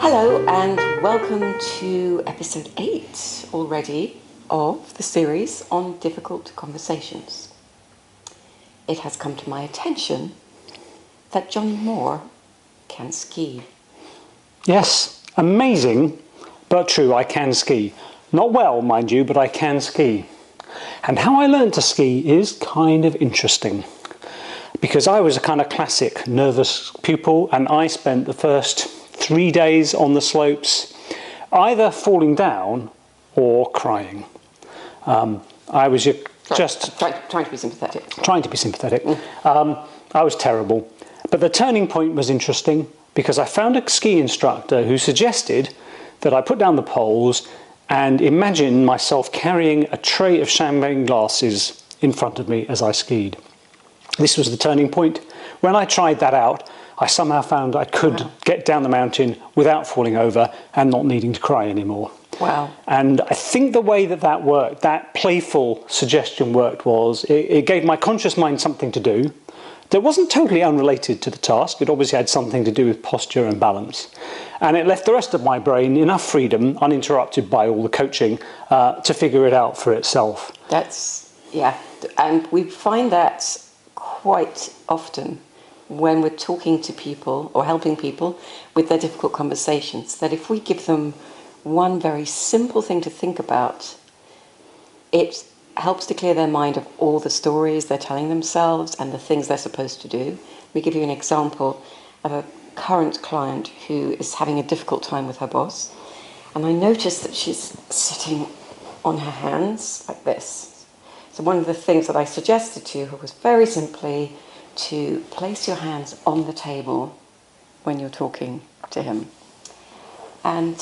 Hello and welcome to episode 8 already of the series on difficult conversations. It has come to my attention that Johnny Moore can ski. Yes, amazing, but true, I can ski. Not well, mind you, but I can ski. And how I learned to ski is kind of interesting. Because I was a kind of classic nervous pupil, and I spent the first 3 days on the slopes either falling down or crying. I was just trying to be sympathetic. Trying to be sympathetic. I was terrible. But the turning point was interesting because I found a ski instructor who suggested that I put down the poles and imagine myself carrying a tray of champagne glasses in front of me as I skied. This was the turning point. When I tried that out, I somehow found I could get down the mountain without falling over and not needing to cry anymore. Wow. And I think the way that worked, that playful suggestion worked, was it gave my conscious mind something to do that wasn't totally unrelated to the task. It obviously had something to do with posture and balance. And it left the rest of my brain enough freedom, uninterrupted by all the coaching, to figure it out for itself. Yeah. And we find that quite often when we're talking to people or helping people with their difficult conversations, that if we give them one very simple thing to think about, it helps to clear their mind of all the stories they're telling themselves and the things they're supposed to do. Let me give you an example of a current client who is having a difficult time with her boss. And I noticed that she's sitting on her hands like this. So one of the things that I suggested to her was very simply to place your hands on the table when you're talking to him. And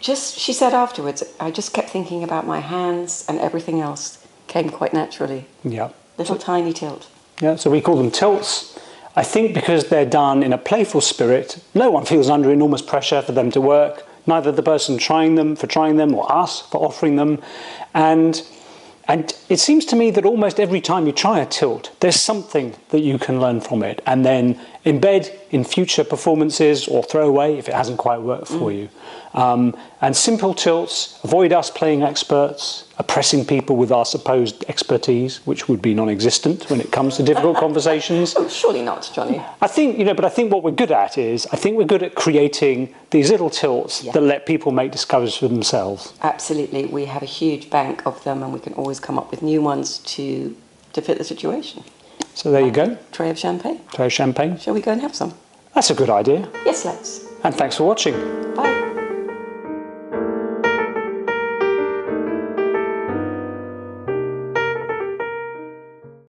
she said afterwards, I just kept thinking about my hands and everything else came quite naturally. Yeah. Little tiny tilt. Yeah, so we call them tilts. I think because they're done in a playful spirit, no one feels under enormous pressure for them to work, neither the person trying them or us for offering them. And it seems to me that almost every time you try a tilt, there's something that you can learn from it and then embed in future performances or throw away if it hasn't quite worked for you. And simple tilts avoid us playing experts, oppressing people with our supposed expertise, which would be non-existent when it comes to difficult conversations. Oh, surely not, Johnny. I think what we're good at is, we're good at creating these little tilts that let people make discoveries for themselves. Absolutely. We have a huge bank of them and we can always come up with new ones to fit the situation. So there you go. Tray of champagne. Tray of champagne. Shall we go and have some? That's a good idea. Yes, let's. And thanks for watching. Bye.